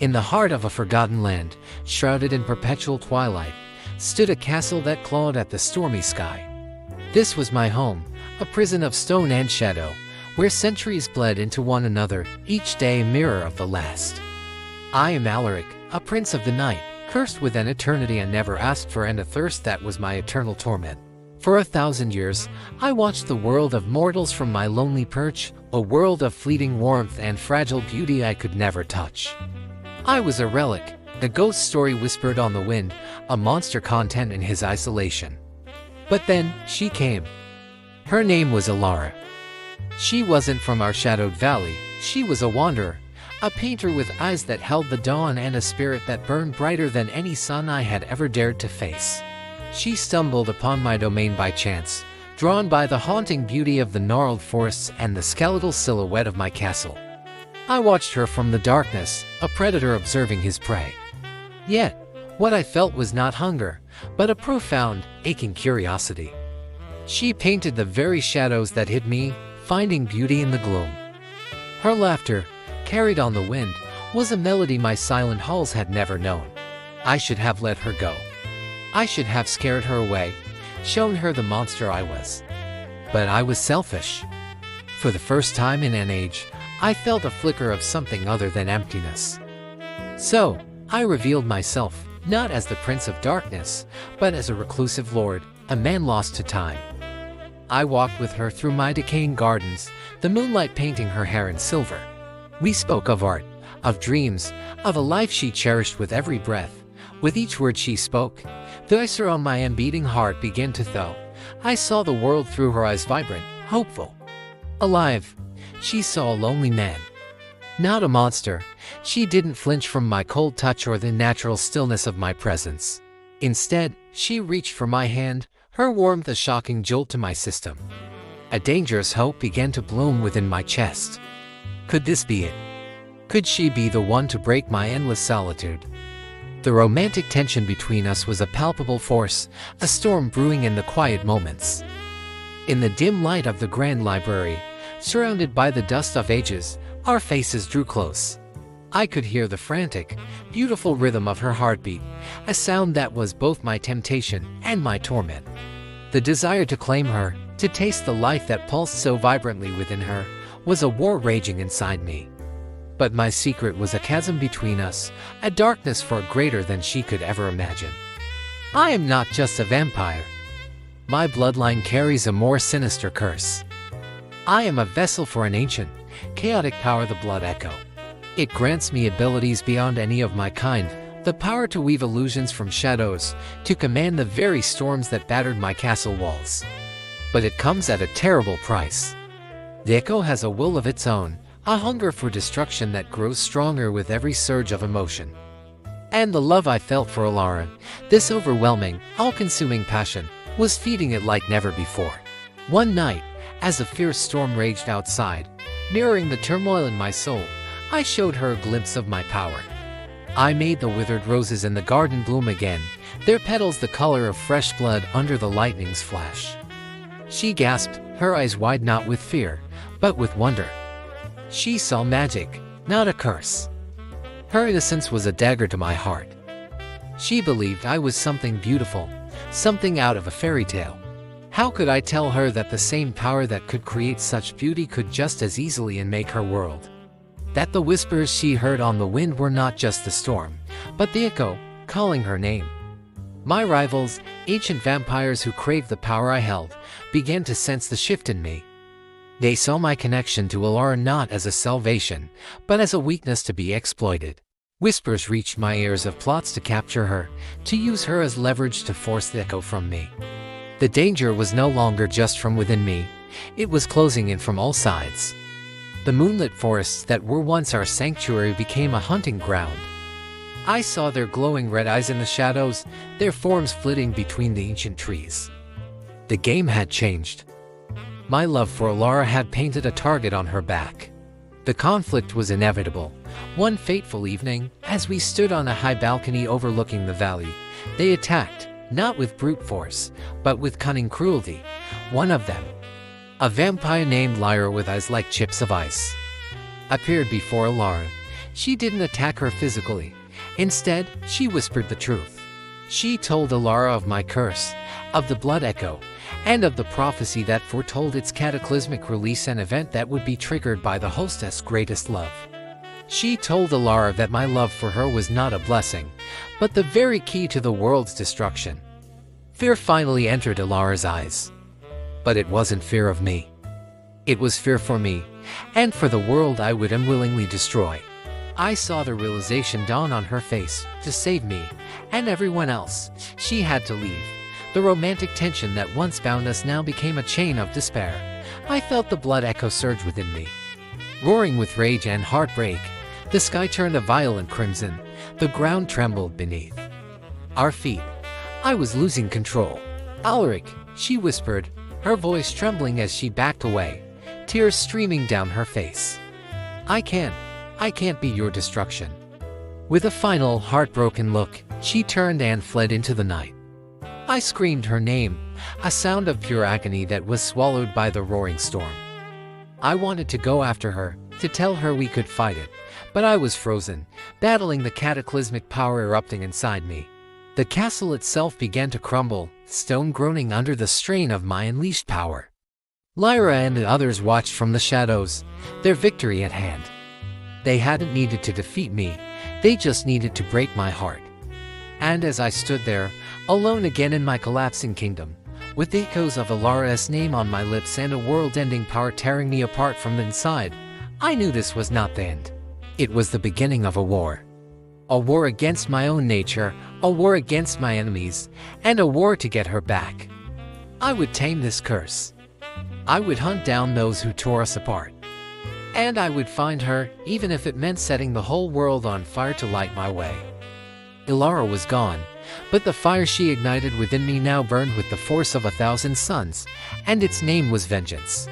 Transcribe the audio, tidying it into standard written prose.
In the heart of a forgotten land, shrouded in perpetual twilight, stood a castle that clawed at the stormy sky. This was my home, a prison of stone and shadow, where centuries bled into one another, each day a mirror of the last. I am Alaric, a prince of the night, cursed with an eternity I never asked for and a thirst that was my eternal torment. For 1,000 years, I watched the world of mortals from my lonely perch, a world of fleeting warmth and fragile beauty I could never touch. I was a relic, a ghost story whispered on the wind, a monster content in his isolation. But then, she came. Her name was Alara. She wasn't from our shadowed valley, she was a wanderer, a painter with eyes that held the dawn and a spirit that burned brighter than any sun I had ever dared to face. She stumbled upon my domain by chance, drawn by the haunting beauty of the gnarled forests and the skeletal silhouette of my castle. I watched her from the darkness, a predator observing his prey. Yet, what I felt was not hunger, but a profound, aching curiosity. She painted the very shadows that hid me, finding beauty in the gloom. Her laughter, carried on the wind, was a melody my silent halls had never known. I should have let her go. I should have scared her away, shown her the monster I was. But I was selfish. For the first time in an age, I felt a flicker of something other than emptiness. So, I revealed myself, not as the Prince of Darkness, but as a reclusive lord, a man lost to time. I walked with her through my decaying gardens, the moonlight painting her hair in silver. We spoke of art, of dreams, of a life she cherished with every breath. With each word she spoke, the ice around my beating heart began to thaw. I saw the world through her eyes, vibrant, hopeful, alive. She saw a lonely man, not a monster. She didn't flinch from my cold touch or the natural stillness of my presence. Instead, she reached for my hand, her warmth a shocking jolt to my system. A dangerous hope began to bloom within my chest. Could this be it? Could she be the one to break my endless solitude? The romantic tension between us was a palpable force, a storm brewing in the quiet moments. In the dim light of the grand library, surrounded by the dust of ages, our faces drew close. I could hear the frantic, beautiful rhythm of her heartbeat, a sound that was both my temptation and my torment. The desire to claim her, to taste the life that pulsed so vibrantly within her, was a war raging inside me. But my secret was a chasm between us, a darkness far greater than she could ever imagine. I am not just a vampire. My bloodline carries a more sinister curse. I am a vessel for an ancient, chaotic power, the Blood Echo. It grants me abilities beyond any of my kind, the power to weave illusions from shadows, to command the very storms that battered my castle walls. But it comes at a terrible price. The Echo has a will of its own, a hunger for destruction that grows stronger with every surge of emotion. And the love I felt for Alara, this overwhelming, all-consuming passion, was feeding it like never before. One night, as a fierce storm raged outside, mirroring the turmoil in my soul, I showed her a glimpse of my power. I made the withered roses in the garden bloom again, their petals the color of fresh blood under the lightning's flash. She gasped, her eyes wide not with fear, but with wonder. She saw magic, not a curse. Her innocence was a dagger to my heart. She believed I was something beautiful, something out of a fairy tale. How could I tell her that the same power that could create such beauty could just as easily unmake her world? That the whispers she heard on the wind were not just the storm, but the echo, calling her name. My rivals, ancient vampires who craved the power I held, began to sense the shift in me. They saw my connection to Alara not as a salvation, but as a weakness to be exploited. Whispers reached my ears of plots to capture her, to use her as leverage to force the echo from me. The danger was no longer just from within me, it was closing in from all sides. The moonlit forests that were once our sanctuary became a hunting ground. I saw their glowing red eyes in the shadows, their forms flitting between the ancient trees. The game had changed. My love for Alara had painted a target on her back. The conflict was inevitable. One fateful evening, as we stood on a high balcony overlooking the valley, they attacked, not with brute force, but with cunning cruelty. One of them, a vampire named Lyra with eyes like chips of ice, appeared before Alara. She didn't attack her physically. Instead, she whispered the truth. She told Ilara of my curse, of the blood echo, and of the prophecy that foretold its cataclysmic release, an event that would be triggered by the hostess' greatest love. She told Ilara that my love for her was not a blessing, but the very key to the world's destruction. Fear finally entered Ilara's eyes. But it wasn't fear of me. It was fear for me, and for the world I would unwillingly destroy. I saw the realization dawn on her face. To save me, and everyone else, she had to leave. The romantic tension that once bound us now became a chain of despair. I felt the blood echo surge within me. Roaring with rage and heartbreak, the sky turned a violent crimson. The ground trembled beneath our feet. I was losing control. "Alaric," she whispered, her voice trembling as she backed away, tears streaming down her face. I can't be your destruction." With a final, heartbroken look, she turned and fled into the night. I screamed her name, a sound of pure agony that was swallowed by the roaring storm. I wanted to go after her, to tell her we could fight it, but I was frozen, battling the cataclysmic power erupting inside me. The castle itself began to crumble, stone groaning under the strain of my unleashed power. Lyra and the others watched from the shadows, their victory at hand. They hadn't needed to defeat me, they just needed to break my heart. And as I stood there, alone again in my collapsing kingdom, with echoes of Ilara's name on my lips and a world-ending power tearing me apart from the inside, I knew this was not the end. It was the beginning of a war. A war against my own nature, a war against my enemies, and a war to get her back. I would tame this curse. I would hunt down those who tore us apart. And I would find her, even if it meant setting the whole world on fire to light my way. Ilara was gone, but the fire she ignited within me now burned with the force of 1,000 suns, and its name was vengeance.